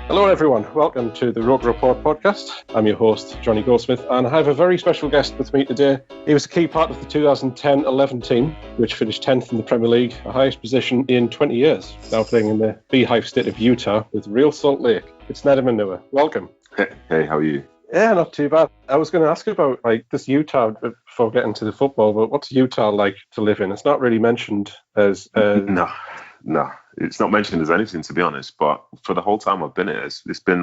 Hello everyone, welcome to the ROKER RAPPORT podcast. I'm your host, Jonny Goldsmith, and I have a very special guest with me today. He was a key part of the 2010-11 team, which finished 10th in the Premier League, the highest position in 20 years, now playing in the beehive state of Utah with Real Salt Lake. It's Nedum Onuoha. Welcome. Hey, how are you? Yeah, not too bad. I was going to ask you about this Utah before getting to the football, but what's Utah like to live in? It's not really mentioned as... No, it's not mentioned as anything, to be honest. But for the whole time I've been here, it's been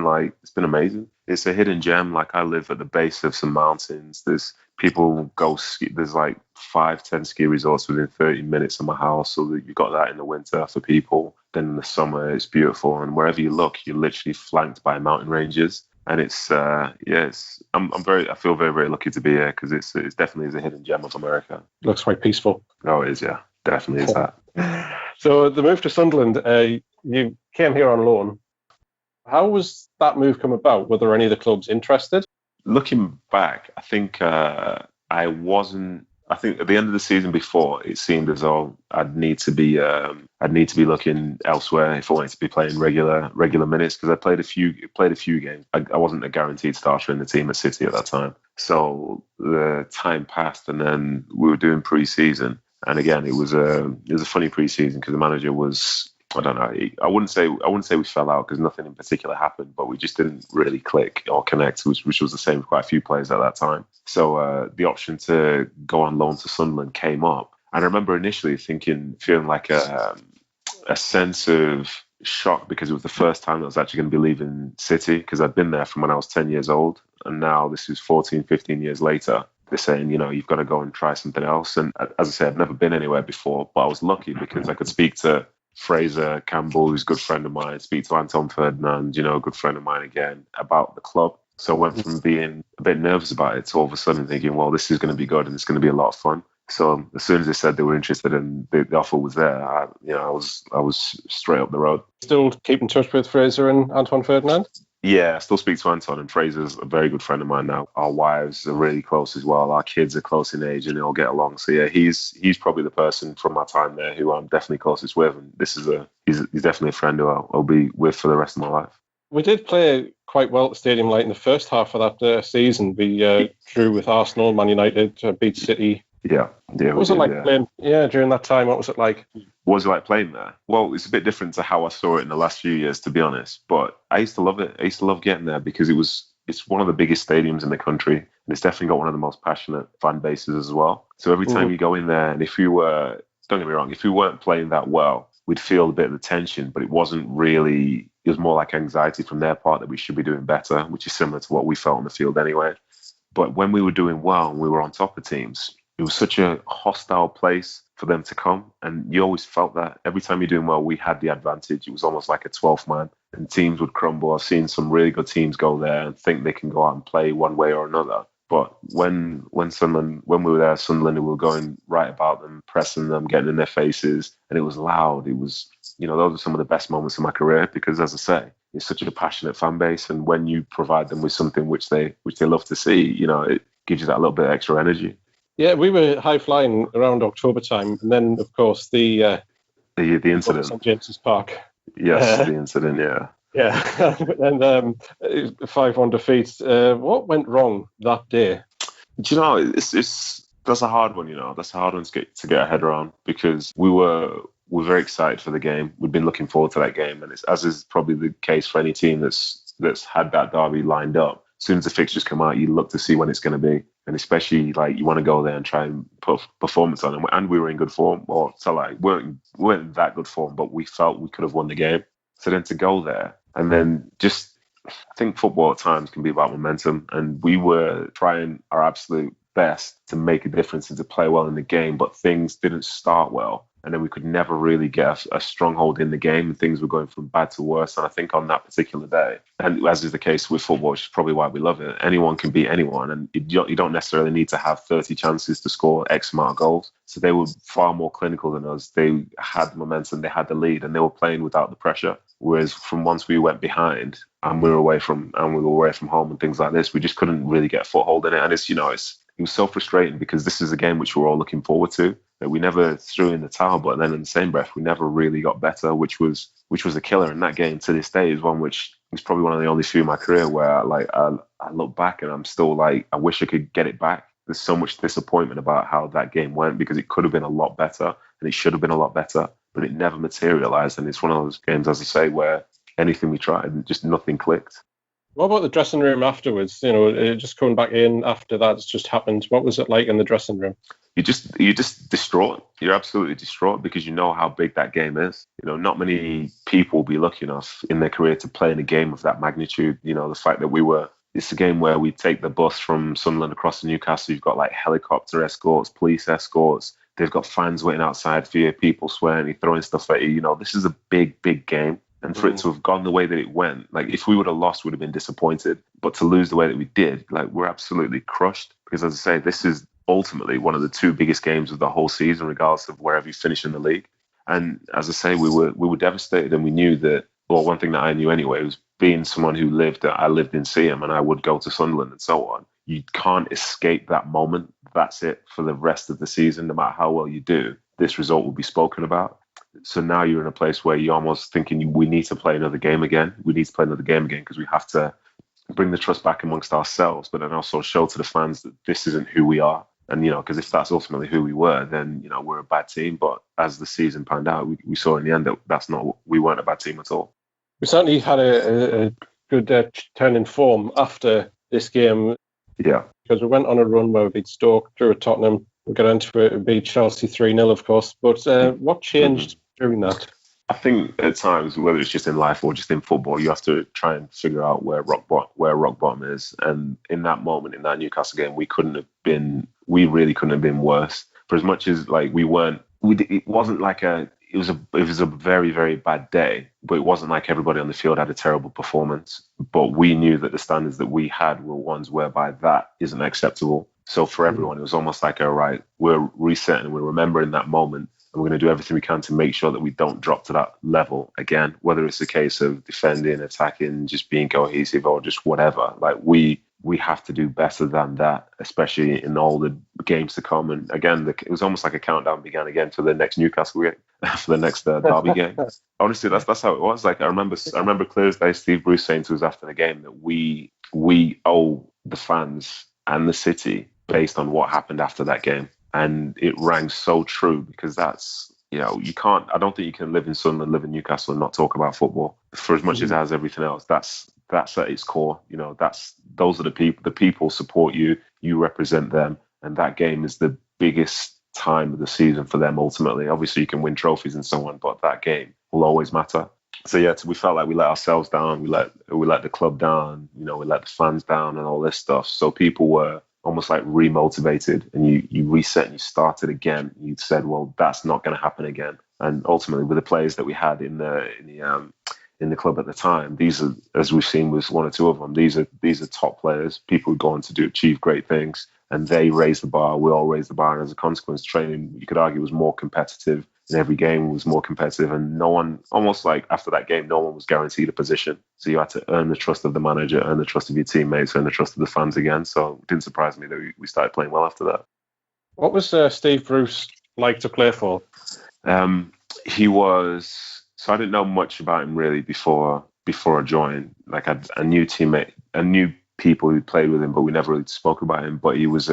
amazing. It's a hidden gem. Like, I live at the base of some mountains. There's people go ski. There's like 5-10 ski resorts within 30 minutes of my house. So that you've got that in the winter for people. Then in the summer, it's beautiful. And wherever you look, you're literally flanked by mountain ranges. And I feel very, very lucky to be here because it's definitely is a hidden gem of America. Looks quite peaceful. Oh, it is, yeah. Definitely is that. So the move to Sunderland, you came here on loan. How was that move come about? Were there any of the clubs interested? Looking back, I think I wasn't. I think at the end of the season before, it seemed as though I'd need to be looking elsewhere if I wanted to be playing regular minutes, because I played a few games. I wasn't a guaranteed starter in the team at City at that time. So the time passed, and then we were doing pre-season. And again, it was a funny pre-season because the manager was, I don't know, I wouldn't say we fell out because nothing in particular happened, but we just didn't really click or connect, which was the same for quite a few players at that time. So the option to go on loan to Sunderland came up. And I remember initially feeling like a sense of shock because it was the first time I was actually going to be leaving City, because I'd been there from when I was 10 years old. And now this is 14, 15 years later. They're saying, you've got to go and try something else. And as I said, I've never been anywhere before, but I was lucky because I could speak to Fraser Campbell, who's a good friend of mine, speak to Anton Ferdinand, a good friend of mine again, about the club. So I went from being a bit nervous about it to all of a sudden thinking, well, this is going to be good and it's going to be a lot of fun. So as soon as they said they were interested and the offer was there, I was straight up the road. Still keep in touch with Fraser and Anton Ferdinand? Yeah, I still speak to Anton, and Fraser's a very good friend of mine now. Our wives are really close as well. Our kids are close in age and they all get along. So yeah, he's probably the person from my time there who I'm definitely closest with. And he's definitely a friend who I'll be with for the rest of my life. We did play quite well at the stadium in the first half of that season. We drew with Arsenal, Man United, beat City. Yeah. What was it like playing? Yeah, during that time, what was it like? What was it like playing there? Well, it's a bit different to how I saw it in the last few years, to be honest. But I used to love it. I used to love getting there because it's one of the biggest stadiums in the country, and it's definitely got one of the most passionate fan bases as well. So every time you go in there, and if you were, don't get me wrong, if you weren't playing that well, we'd feel a bit of the tension, but it wasn't really. It was more like anxiety from their part that we should be doing better, which is similar to what we felt on the field anyway. But when we were doing well and we were on top of teams, it was such a hostile place for them to come. And you always felt that every time you're doing well, we had the advantage. It was almost like a 12th man, and teams would crumble. I've seen some really good teams go there and think they can go out and play one way or another. But when we were there at Sunderland, we were going right about them, pressing them, getting in their faces, and it was loud. It was, those are some of the best moments of my career because, as I say, it's such a passionate fan base. And when you provide them with something which they love to see, it gives you that little bit of extra energy. Yeah, we were high flying around October time, and then of course the incident St James's Park. Yes, the incident. Yeah. Yeah, and 5-1 defeat. What went wrong that day? Do you know, that's a hard one. That's a hard one to get our head around because we're very excited for the game. We've been looking forward to that game, and it's, as is probably the case for any team that's had that derby lined up. As soon as the fixtures come out, you look to see when it's going to be. And especially, you want to go there and try and put performance on. And we were in good form. We weren't in that good form, but we felt we could have won the game. So then to go there, and then I think football at times can be about momentum. And we were trying our absolute best to make a difference and to play well in the game, but things didn't start well. And then we could never really get a stronghold in the game, and things were going from bad to worse. And I think on that particular day, and as is the case with football, which is probably why we love it, anyone can beat anyone. And you don't necessarily need to have 30 chances to score X amount of goals. So they were far more clinical than us. They had the momentum, they had the lead, and they were playing without the pressure. Whereas from once we went behind and we were away from home and things like this, we just couldn't really get a foothold in it. And it was so frustrating because this is a game which we're all looking forward to, that we never threw in the towel, but then in the same breath, we never really got better, which was a killer. And that game to this day is one which it's probably one of the only few in my career where I look back and I'm still like, I wish I could get it back. There's so much disappointment about how that game went because it could have been a lot better and it should have been a lot better, but it never materialized. And it's one of those games, as I say, where anything we tried, just nothing clicked. What about the dressing room afterwards? Just coming back in after that's just happened. What was it like in the dressing room? You're just distraught. You're absolutely distraught because you know how big that game is. Not many people will be lucky enough in their career to play in a game of that magnitude. The fact that it's a game where we take the bus from Sunderland across to Newcastle. You've got like helicopter escorts, police escorts. They've got fans waiting outside for you, people swearing, throwing stuff at you. This is a big, big game. And for it to have gone the way that it went, like if we would have lost, we'd have been disappointed. But to lose the way that we did, like we're absolutely crushed. Because as I say, this is ultimately one of the two biggest games of the whole season, regardless of wherever you finish in the league. And as I say, we were devastated, and we knew that. Well, one thing that I knew anyway was being someone who I lived in Seaham, and I would go to Sunderland and so on. You can't escape that moment. That's it for the rest of the season. No matter how well you do, this result will be spoken about. So now you're in a place where you're almost thinking we need to play another game again. We need to play another game again because we have to bring the trust back amongst ourselves, but then also show to the fans that this isn't who we are. And, because if that's ultimately who we were, then, we're a bad team. But as the season panned out, we saw in the end that we weren't a bad team at all. We certainly had a good turn in form after this game. Yeah. Because we went on a run where we beat Stoke, drew at Tottenham. We got into it and beat Chelsea 3-0, of course. But what changed during that? I think at times, whether it's just in life or just in football, you have to try and figure out where rock bottom is. And in that moment, in that Newcastle game, we really couldn't have been worse. For as much as like it wasn't like it was a very, very bad day, but it wasn't like everybody on the field had a terrible performance. But we knew that the standards that we had were ones whereby that isn't acceptable. So for everyone, it was almost like, all right, we're resetting, we're remembering that moment, and we're going to do everything we can to make sure that we don't drop to that level again, whether it's a case of defending, attacking, just being cohesive or just whatever. Like we have to do better than that, especially in all the games to come. And again, it was almost like a countdown began again for the next Newcastle game, for the next Derby game. Honestly, that's how it was. Like I remember clear as day Steve Bruce saying to us after the game that we owe the fans and the city based on what happened after that game. And it rang so true because that's, you can't, I don't think you can live in Sunderland, live in Newcastle and not talk about football for as much as it has everything else. That's at its core. Those are the people support you, you represent them. And that game is the biggest time of the season for them ultimately. Obviously you can win trophies and so on, but that game will always matter. So yeah, we felt like we let ourselves down. We let the club down, we let the fans down and all this stuff. So people were almost like remotivated, and you reset and you started again. You said, well, that's not going to happen again. And ultimately, with the players that we had in the club at the time, these are, as we've seen with one or two of them, these are top players, people who go on to achieve great things, and they raised the bar. We all raised the bar, and as a consequence, training, you could argue, was more competitive. And every game was more competitive, and no one, almost like after that game, no one was guaranteed a position. So you had to earn the trust of the manager, earn the trust of your teammates, earn the trust of the fans again. So it didn't surprise me that we started playing well after that. What was Steve Bruce like to play for? He was, so I didn't know much about him really before I joined. Like I knew people who played with him, but we never really spoke about him. But he was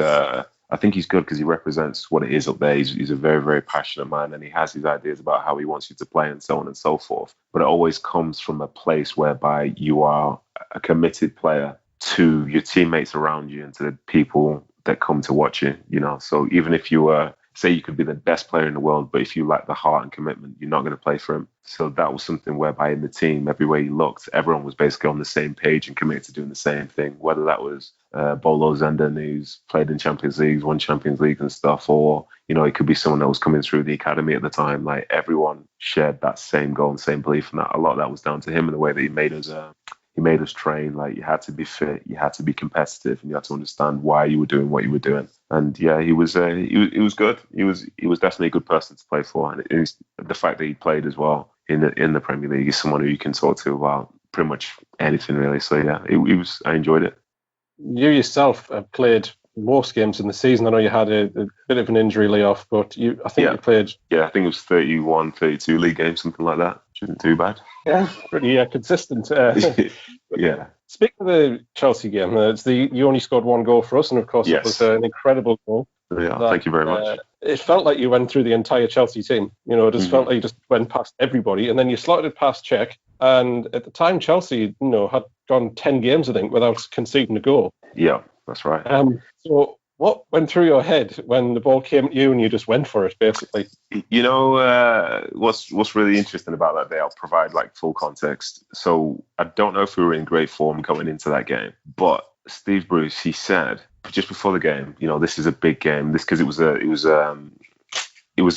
I think he's good because he represents what it is up there. He's a very, very passionate man, and he has his ideas about how he wants you to play and so on and so forth. But it always comes from a place whereby you are a committed player to your teammates around you and to the people that come to watch you, So even if you were, say you could be the best player in the world, but if you lack the heart and commitment, you're not going to play for him. So that was something whereby in the team, everywhere you looked, everyone was basically on the same page and committed to doing the same thing, whether that was Bolo Zenden, who's played in Champions Leagues, won Champions League and stuff, or, it could be someone that was coming through the academy at the time. Like everyone shared that same goal and same belief, and that a lot of that was down to him and the way that he made us train. Like you had to be fit, you had to be competitive, and you had to understand why you were doing what you were doing. And yeah, he was good. He was definitely a good person to play for, and it was the fact that he played as well in the Premier League is someone who you can talk to about pretty much anything really. So yeah, I enjoyed it. You yourself have played most games in the season. I know you had a bit of an injury layoff, but I think you played. Yeah, I think it was 31, 32 league games, something like that. isn't too bad. Yeah, pretty consistent. Yeah. Speaking of the Chelsea game, you only scored one goal for us, and of course it was an incredible goal. Yeah, thank you very much. It felt like you went through the entire Chelsea team. It just felt like you just went past everybody, and then you slotted past Czech. And at the time, Chelsea, had gone 10 games, I think, without conceding a goal. Yeah, that's right. So what went through your head when the ball came to you and you just went for it, basically? What's really interesting about that day, I'll provide like full context. So I don't know if we were in great form going into that game, but Steve Bruce, he said just before the game, this is a big game. This because it was a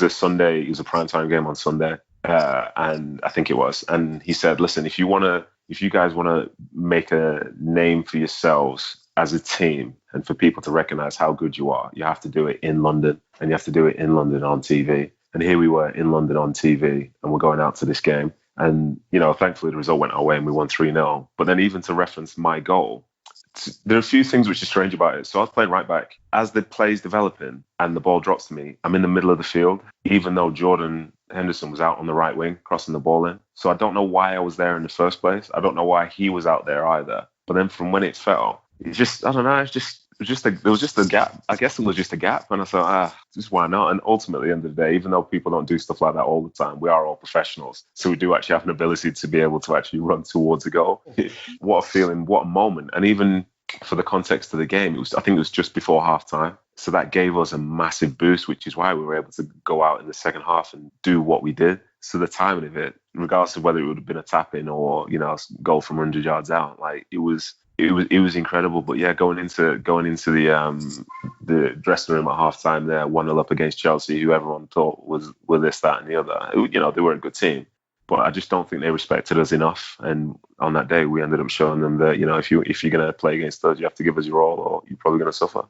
Sunday, it was a primetime game on Sunday, and I think it was. And he said, listen, if you guys want to make a name for yourselves as a team and for people to recognize how good you are, you have to do it in London, and you have to do it in London on TV. And here we were in London on TV, and we're going out to this game. And, thankfully the result went our way and we won 3-0. But then even to reference my goal, there are a few things which are strange about it. So I was playing right back. As the play's developing and the ball drops to me, I'm in the middle of the field, even though Jordan Henderson was out on the right wing, crossing the ball in. So I don't know why I was there in the first place. I don't know why he was out there either. But then from when it fell, it's just, I don't know, there was just a gap. I guess it was just a gap. And I thought, just why not? And ultimately, at the end of the day, even though people don't do stuff like that all the time, we are all professionals. So we do actually have an ability to be able to actually run towards a goal. What a feeling, what a moment. And even for the context of the game, I think it was just before half time. So that gave us a massive boost, which is why we were able to go out in the second half and do what we did. So the timing of it, regardless of whether it would have been a tap in or, a goal from 100 yards out, like it was incredible. But yeah, going into the dressing room at half time there, 1-0 up against Chelsea, who everyone thought were this, that, and the other. They were a good team, but I just don't think they respected us enough. And on that day, we ended up showing them that if you're going to play against us, you have to give us your all, or you're probably going to suffer.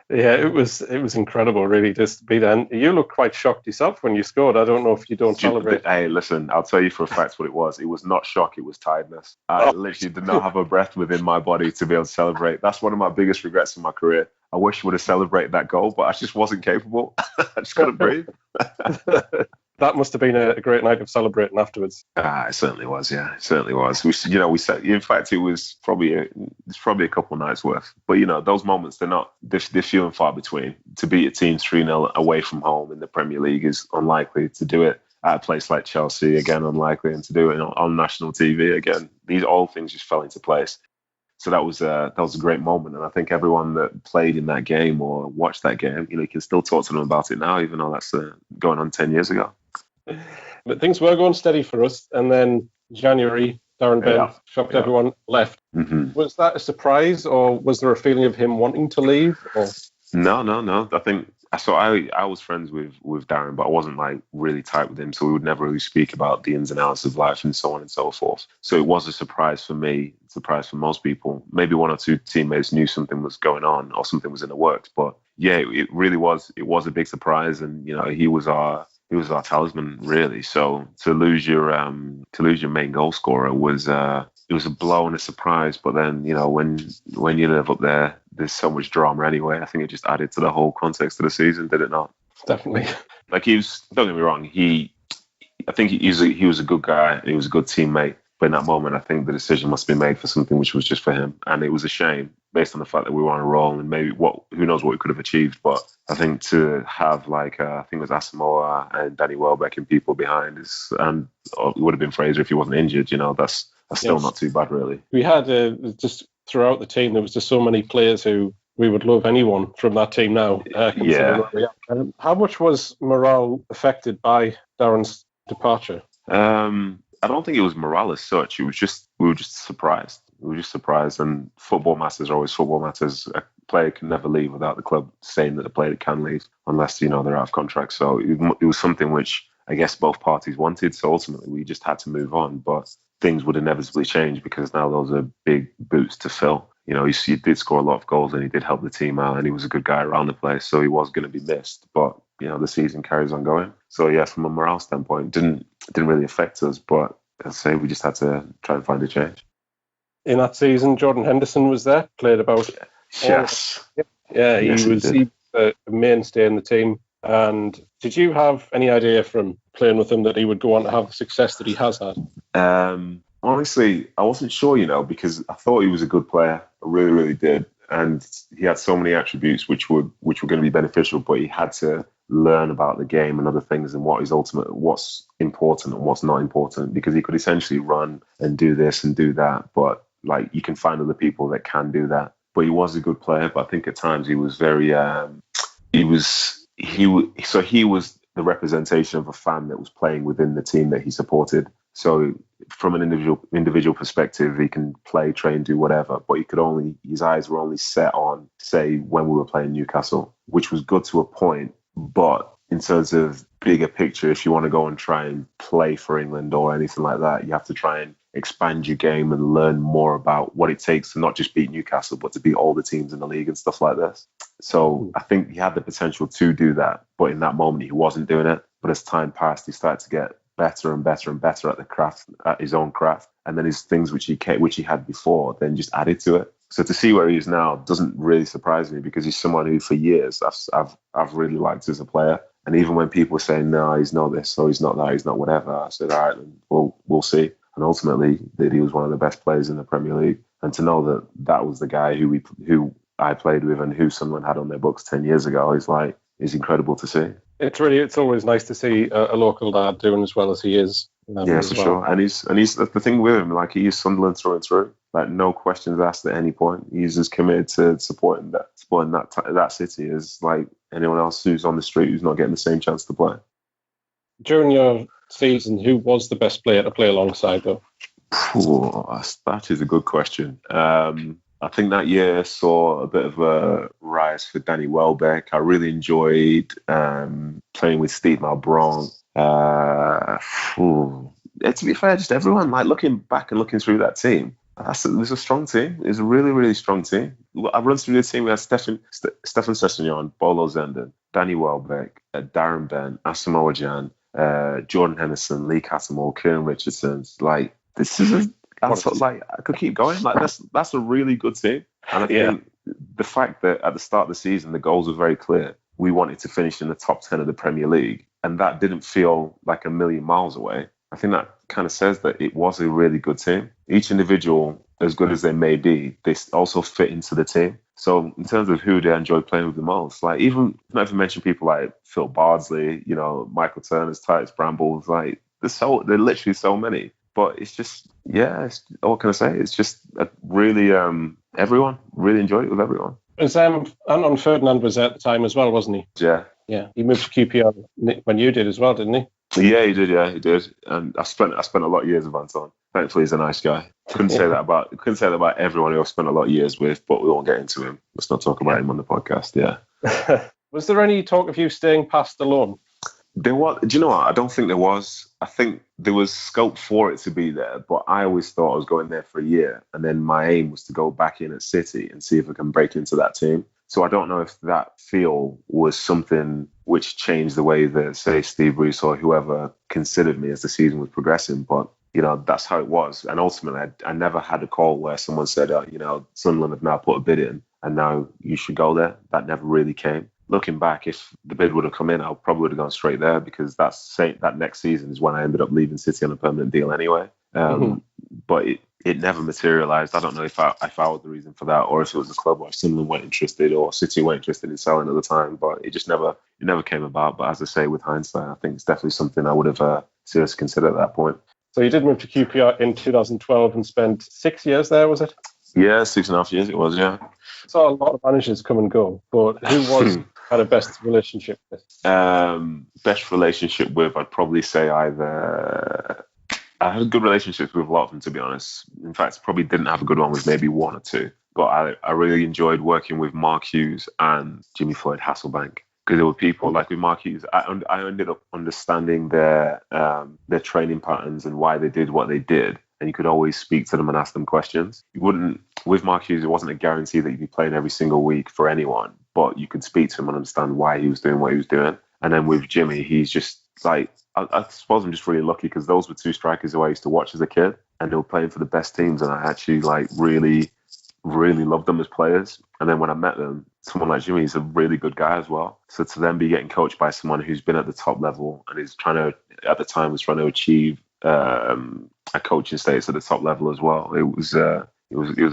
Yeah, it was incredible, really, just to be there. And you look quite shocked yourself when you scored. I don't know if you don't celebrate. Hey, listen, I'll tell you for a fact what it was. It was not shock, it was tiredness. I literally did not have a breath within my body to be able to celebrate. That's one of my biggest regrets in my career. I wish I would have celebrated that goal, but I just wasn't capable. I just couldn't breathe. That must have been a great night of celebrating afterwards. It certainly was. Yeah, it certainly was. We said, in fact, it was probably a couple of nights worth. But those moments, they're few and far between. To beat a team 3-0 away from home in the Premier League is unlikely. To do it at a place like Chelsea, again, unlikely, and to do it on national TV, again, these all things just fell into place. So that was a great moment, and I think everyone that played in that game or watched that game, you can still talk to them about it now, even though that's going on 10 years ago. But things were going steady for us, and then January, Darren Bent shocked everyone, left. Mm-hmm. Was that a surprise, or was there a feeling of him wanting to leave? Or? No. I think so. I was friends with Darren, but I wasn't like really tight with him, so we would never really speak about the ins and outs of life and so on and so forth. So it was a surprise for me, a surprise for most people. Maybe one or two teammates knew something was going on or something was in the works, but yeah, it really was. It was a big surprise, and he was our talisman, really. So to lose your main goal scorer was it was a blow and a surprise. But then when you live up there, there's so much drama anyway. I think it just added to the whole context of the season, did it not? Definitely. Like don't get me wrong, I think he was a good guy. He was a good teammate. But in that moment, I think the decision must be made for something which was just for him, and it was a shame based on the fact that we were on a roll and maybe who knows what we could have achieved. But I think to have I think it was Asamoah and Danny Welbeck and people behind it would have been Fraser if he wasn't injured. That's still not too bad, really. We had just throughout the team, there was just so many players who we would love anyone from that team now. How much was morale affected by Darren's departure? I don't think it was morale as such. We were just surprised. And football matters are always football matters. A player can never leave without the club saying that the player can leave unless they're out of contract. So it was something which I guess both parties wanted. So ultimately we just had to move on. But things would inevitably change because now those are big boots to fill. He did score a lot of goals and he did help the team out and he was a good guy around the place. So he was going to be missed. But the season carries on going. So yeah, from a morale standpoint, didn't really affect us. But as I say, we just had to try and find a change. In that season, Jordan Henderson was there, played about. Yes. Yeah, he was a mainstay in the team. And did you have any idea from playing with him that he would go on to have the success that he has had? Honestly, I wasn't sure, because I thought he was a good player. I really, really did. And he had so many attributes which were going to be beneficial, but he had to learn about the game and other things and what's important and what's not important, because he could essentially run and do this and do that, but like you can find other people that can do that. But he was a good player, but I think at times he was very he was the representation of a fan that was playing within the team that he supported. So from an individual perspective, he can play, train, do whatever, but his eyes were only set on, say, when we were playing Newcastle, which was good to a point. But in terms of bigger picture, if you want to go and try and play for England or anything like that, you have to try and expand your game and learn more about what it takes to not just beat Newcastle, but to beat all the teams in the league and stuff like this. So I think he had the potential to do that, but in that moment he wasn't doing it. But as time passed, he started to get better and better and better at his own craft, and then his things which he had before then just added to it. So to see where he is now doesn't really surprise me, because he's someone who for years I've really liked as a player. And even when people were saying, no, he's not this or he's not that, he's not whatever, I said, all right, then we'll see. And ultimately, that he was one of the best players in the Premier League. And to know that was the guy who I played with and who someone had on their books 10 years ago is incredible to see. It's always nice to see a local lad doing as well as he is. Yeah, for sure. And he's the thing with him, like he is Sunderland through and through. Like no questions asked at any point. He's as committed to supporting that city as like anyone else who's on the street who's not getting the same chance to play. During your season, who was the best player to play alongside, though? That is a good question. I think that year saw a bit of a rise for Danny Welbeck. I really enjoyed playing with Steve Malbron. To be fair, just everyone, like looking back and looking through that team, it was a strong team. It was a really, really strong team. I run through the team. We had Stefan Sessegnon, Bolo Zenden, Danny Welbeck, Darren Bent, Asamoah Gyan, Jordan Henderson, Lee Cattermole, Kieran Richardson. Like this is I could keep going. Like that's a really good team. And I think the fact that at the start of the season the goals were very clear. We wanted to finish in the top 10 of the Premier League, and that didn't feel like a million miles away. I think that kind of says that it was a really good team. Each individual, as good as they may be, they also fit into the team. So in terms of who they enjoy playing with the most, like even not even mention people like Phil Bardsley, Michael Turner's, Titus Brambles, like there's literally so many. But it's just, what can I say? It's just really, everyone really enjoyed it with everyone. Anton Ferdinand was there at the time as well, wasn't he? Yeah. Yeah. He moved to QPR when you did as well, didn't he? Yeah, he did. Yeah, he did. And I spent a lot of years with Anton. Thankfully, he's a nice guy. Couldn't say that about everyone who I've spent a lot of years with, but we won't get into him. Let's not talk about him on the podcast. Yeah. Was there any talk of you staying past the loan? There was. Do you know what? I don't think there was. I think there was scope for it to be there, but I always thought I was going there for a year, and then my aim was to go back in at City and see if I can break into that team. So I don't know if that feel was something which changed the way that, say, Steve Bruce or whoever considered me as the season was progressing, but that's how it was. And ultimately, I never had a call where someone said, Sunderland have now put a bid in, and now you should go there. That never really came. Looking back, if the bid would have come in, I probably would have gone straight there, because that next season is when I ended up leaving City on a permanent deal anyway. But it never materialised. I don't know if I was the reason for that, or if it was the club, or if Sunderland weren't interested, or City weren't interested in selling at the time. But it just never came about. But as I say, with hindsight, I think it's definitely something I would have seriously considered at that point. So you did move to QPR in 2012 and spent 6 years there, was it? Yeah, 6.5 years it was, yeah. Saw a lot of managers come and go, but who had a best relationship with? Best relationship with, I'd probably say either... I had good relationships with a lot of them, to be honest. In fact, probably didn't have a good one with maybe one or two. But I really enjoyed working with Mark Hughes and Jimmy Floyd Hasselbank, because there were people like with Mark Hughes. I ended up understanding their training patterns and why they did what they did. And you could always speak to them and ask them questions. With Mark Hughes, it wasn't a guarantee that you'd be playing every single week for anyone, but you could speak to him and understand why he was doing what he was doing. And then with Jimmy, he's just like, I suppose I'm just really lucky, because those were two strikers who I used to watch as a kid, and they were playing for the best teams, and I actually really, really loved them as players. And then when I met them, someone like Jimmy is a really good guy as well. So to then be getting coached by someone who's been at the top level and is at the time was trying to achieve a coaching status at the top level as well. It was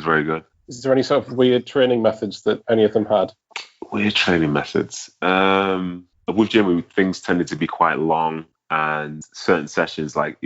very good. Is there any sort of weird training methods that any of them had? Weird training methods. With Jimmy, things tended to be quite long, and certain sessions, like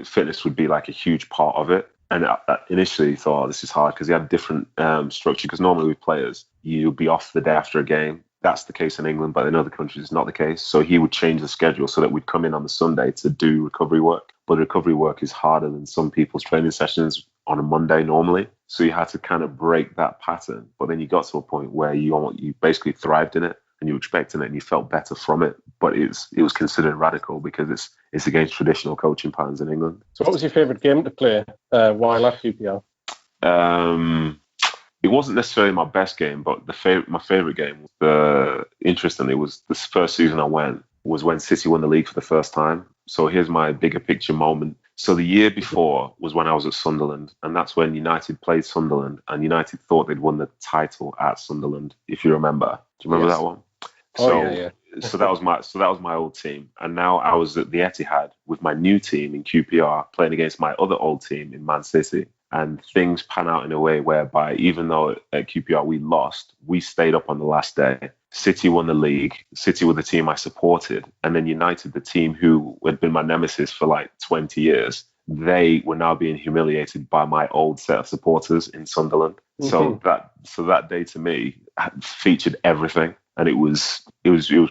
fitness would be like a huge part of it. And I initially thought, this is hard because he had a different structure. Because normally with players, you'll be off the day after a game. That's the case in England, but in other countries, it's not the case. So he would change the schedule so that we'd come in on the Sunday to do recovery work. But recovery work is harder than some people's training sessions on a Monday normally. So you had to kind of break that pattern. But then you got to a point where you basically thrived in it and you were expecting it and you felt better from it. But it was considered radical because it's against traditional coaching patterns in England. So what was your favourite game to play while at QPR? It wasn't necessarily my best game, but my favourite game, interestingly, was the first season I went, was when City won the league for the first time. So here's my bigger picture moment. So the year before was when I was at Sunderland, and that's when United played Sunderland, and United thought they'd won the title at Sunderland, if you remember. Do you remember that one? Yeah. So that was my old team, and now I was at the Etihad with my new team in QPR playing against my other old team in Man City. And things pan out in a way whereby even though at QPR we lost, we stayed up on the last day. City won the league. City were the team I supported. And then United, the team who had been my nemesis for like 20 years, they were now being humiliated by my old set of supporters in Sunderland. Mm-hmm. So that day to me featured everything. And it was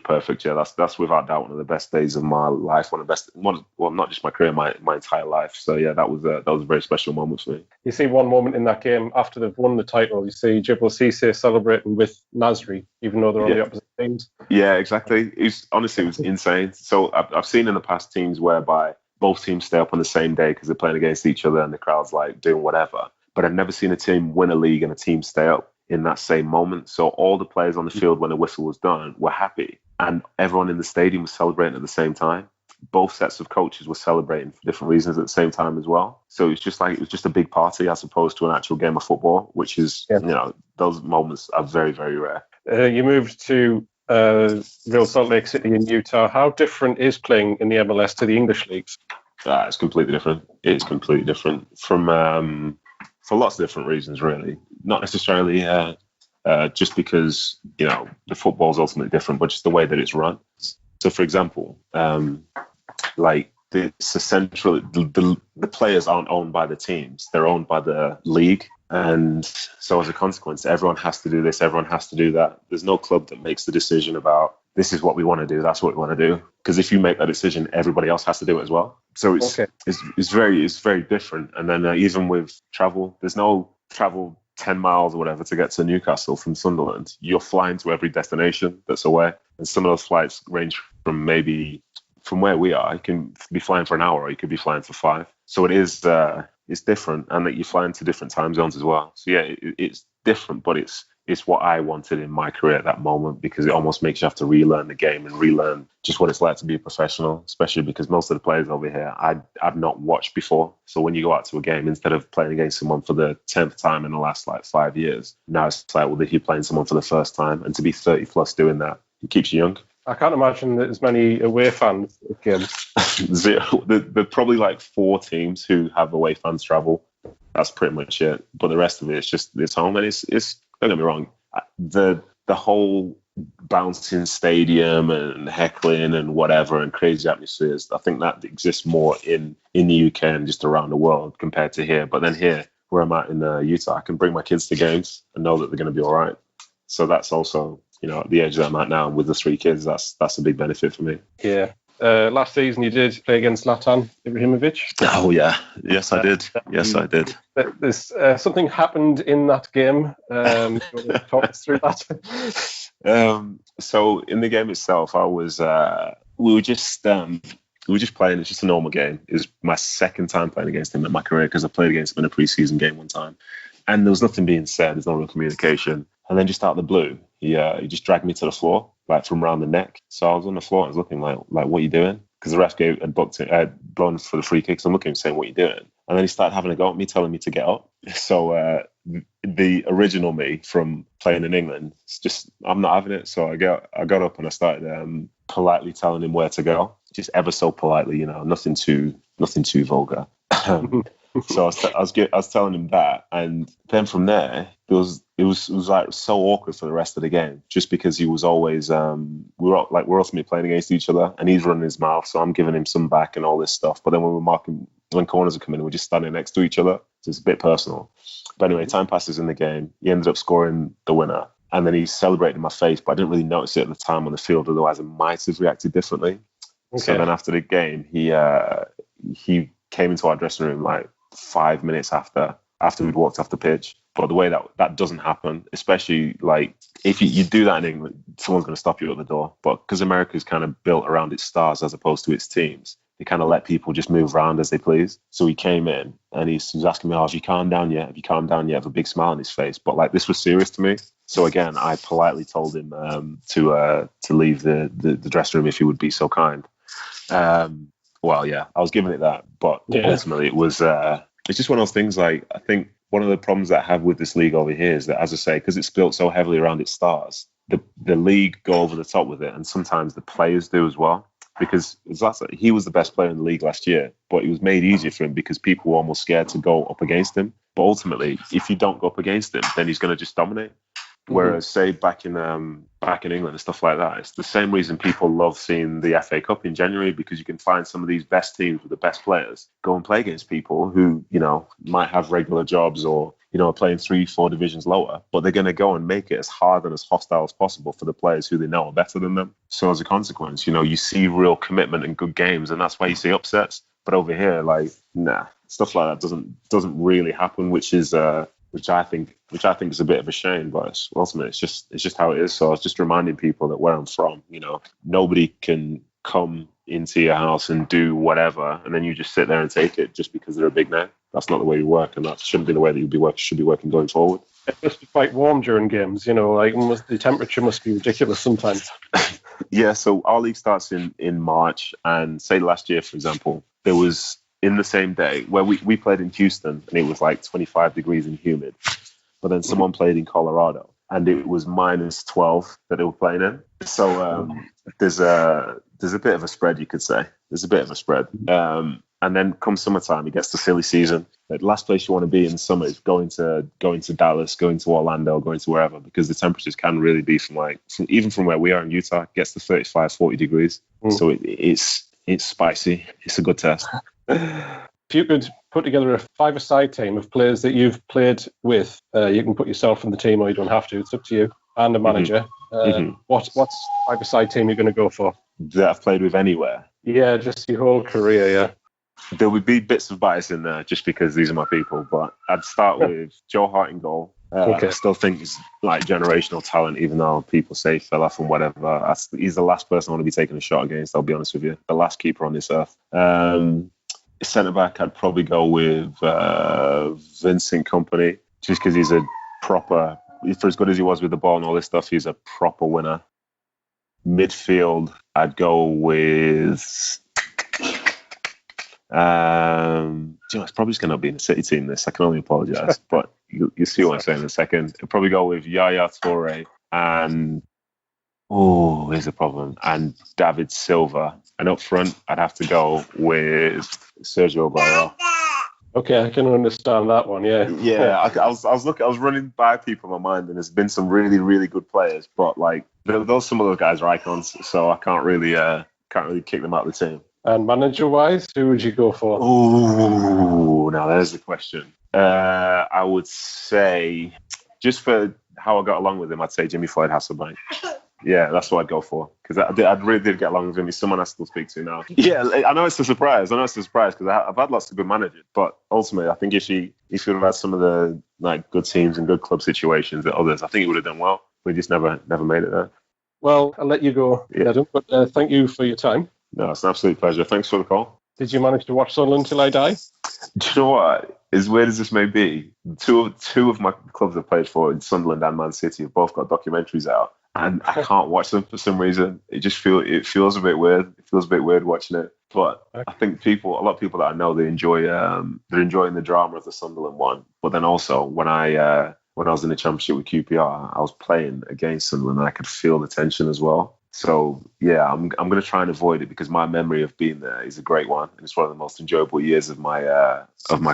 perfect. Yeah, that's without doubt one of the best days of my life. Not just my career, my entire life. So yeah, that was a very special moment for me. You see one moment in that game after they've won the title. You see Djibril Cissé celebrating with Nasri, even though they're on the opposite teams. Yeah, exactly. It was insane. So I've seen in the past teams whereby both teams stay up on the same day because they're playing against each other and the crowd's like doing whatever. But I've never seen a team win a league and a team stay up in that same moment. So all the players on the field when the whistle was done were happy, and everyone in the stadium was celebrating at the same time. Both sets of coaches were celebrating for different reasons at the same time as well. So it was just a big party as opposed to an actual game of football, which is, those moments are very, very rare. You moved to Real Salt Lake City in Utah. How different is playing in the MLS to the English leagues? It's completely different. It's completely different from for lots of different reasons, really. Not necessarily just because, the football's ultimately different, but just the way that it's run. So, for example, it's essential, the players aren't owned by the teams. They're owned by the league. And so as a consequence, everyone has to do this, everyone has to do that. There's no club that makes the decision about this is what we want to do, that's what we want to do. Because if you make that decision, everybody else has to do it as well. So it's very different. And then even with travel, there's no travel 10 miles or whatever to get to Newcastle from Sunderland. You're flying to every destination that's away. And some of those flights range from from where we are, you can be flying for an hour or you could be flying for 5. So it is, it's different, and that you fly into different time zones as well. So yeah, it's different, but it's what I wanted in my career at that moment, because it almost makes you have to relearn the game and relearn just what it's like to be a professional, especially because most of the players over here I've not watched before. So when you go out to a game, instead of playing against someone for the 10th time in the last 5 years, now it's like, well, if you're playing someone for the first time, and to be 30 plus doing that, it keeps you young. I can't imagine that as many away fans again. Zero. There are probably like 4 teams who have away fans travel. That's pretty much it. But the rest of it, it's home. And it's don't get me wrong, the whole bouncing stadium and heckling and whatever and crazy atmospheres, I think that exists more in the UK and just around the world compared to here. But then here, where I'm at in Utah, I can bring my kids to games and know that they're going to be all right. So that's also, at the age that I'm at now with the 3 kids, that's a big benefit for me. Yeah. Last season you did play against Zlatan Ibrahimovic. Oh yeah, yes I did. Yes I did. There's something happened in that game. Talk us through that. So in the game itself, we were just playing. It's just a normal game. It was my second time playing against him in my career, because I played against him in a pre-season game one time, and there was nothing being said. There's no real communication. And then just out of the blue, he just dragged me to the floor, like from around the neck. So I was on the floor and I was looking like, what are you doing? because the ref had booked it, blown for the free kick. So I'm looking at him saying, "What are you doing?" And then he started having a go at me, telling me to get up. So the original me from playing in England, it's just, I'm not having it. So I got up and I started politely telling him where to go, just ever so politely, nothing too vulgar. So I was telling him that, and then from there it was like so awkward for the rest of the game, just because he was always we're ultimately playing against each other, and he's running his mouth, so I'm giving him some back and all this stuff. But then when corners are coming in, we're just standing next to each other, so it's a bit personal. But anyway, time passes in the game. He ended up scoring the winner, and then he celebrated in my face, but I didn't really notice it at the time on the field. Otherwise, I might have reacted differently. Okay. So then after the game, he came into our dressing room like 5 minutes after we'd walked off the pitch. But the way that doesn't happen, especially like if you do that in England, someone's going to stop you at the door. But because America is kind of built around its stars as opposed to its teams, they kind of let people just move around as they please. So he came in and he was asking me, have you calmed down yet? Have you calmed down yet? With a big smile on his face. But like, this was serious to me. So again, I politely told him to leave the dressing room if he would be so kind. Well, yeah, I was giving it that. But ultimately it was it's just one of those things. Like, I think one of the problems that I have with this league over here is that, as I say, because it's built so heavily around its stars, the league go over the top with it, and sometimes the players do as well. Because he was the best player in the league last year, but it was made easier for him because people were almost scared to go up against him. But ultimately, if you don't go up against him, then he's going to just dominate. Whereas, say, back in England and stuff like that, it's the same reason people love seeing the FA Cup in January, because you can find some of these best teams with the best players go and play against people who, might have regular jobs or, are playing 3-4 divisions lower, but they're going to go and make it as hard and as hostile as possible for the players who they know are better than them. So as a consequence, you see real commitment and good games, and that's why you see upsets. But over here, like, nah, stuff like that doesn't really happen, which I think is a bit of a shame, but ultimately it's just how it is. So I was just reminding people that where I'm from, nobody can come into your house and do whatever, and then you just sit there and take it just because they're a big name. That's not the way you work, and that shouldn't be the way that you should be working going forward. It must be quite warm during games, like the temperature must be ridiculous sometimes. Yeah, so our league starts in March, and say last year, for example, there was, in the same day where we played in Houston and it was like 25 degrees and humid, but then someone played in Colorado and it was minus 12 that they were playing in. So there's a bit of a spread, you could say. There's a bit of a spread. And then come summertime, it gets the silly season. The last place you want to be in the summer is going to Dallas, going to Orlando, going to wherever, because the temperatures can really be even from where we are in Utah, it gets to 35, 40 degrees. So it's spicy. It's a good test. If you could put together a five-a-side team of players that you've played with, you can put yourself in the team or you don't have to. It's up to you. And a manager. What's five-a-side team you're going to go for? That I've played with anywhere? Yeah, just your whole career, yeah. There would be bits of bias in there just because these are my people, but I'd start with Joe Hart in goal. I still think he's like generational talent, even though people say he fell off and whatever. He's the last person I want to be taking a shot against, I'll be honest with you. The last keeper on this earth. Centre-back, I'd probably go with Vincent Kompany, just because he's a proper, for as good as he was with the ball and all this stuff, he's a proper winner. Midfield, I'd go with... it's probably just going to be in the City team, this. I can only apologise, but you see what I'm saying in a second. I'd probably go with Yaya Toure and... Oh, here's the problem. And David Silva. And up front, I'd have to go with Sergio Aguero. Okay, I can understand that one. Yeah. Yeah. I was running by people in my mind, and there's been some really, really good players, but like those some of those guys are icons, so I can't really kick them out of the team. And manager-wise, who would you go for? Oh, now there's the question. I would say, just for how I got along with him, I'd say Jimmy Floyd Hasselbank. Yeah, that's what I'd go for, because I really did get along with him. He's someone I still speak to now. Yeah, I know it's a surprise. Because I've had lots of good managers, but ultimately, I think if he would have had some of the like good teams and good club situations that others, I think he would have done well. We just never made it there. Well, I'll let you go, Nedum, but thank you for your time. No, it's an absolute pleasure. Thanks for the call. Did you manage to watch Sunderland till I die? Do you know what? As weird as this may be, two of my clubs I've played for in Sunderland and Man City have both got documentaries out. And I can't watch them for some reason. It feels a bit weird. It feels a bit weird watching it. But I think a lot of people that I know, they're enjoying the drama of the Sunderland one. But then also when I was in the Championship with QPR, I was playing against Sunderland and I could feel the tension as well. So yeah, I'm going to try and avoid it because my memory of being there is a great one, and it's one of the most enjoyable years of my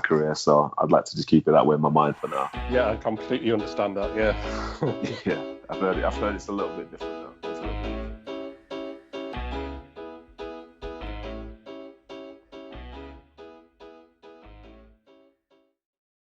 career. So I'd like to just keep it that way in my mind for now. Yeah, I completely understand that. Yeah. Yeah, I've heard it's a little bit different now.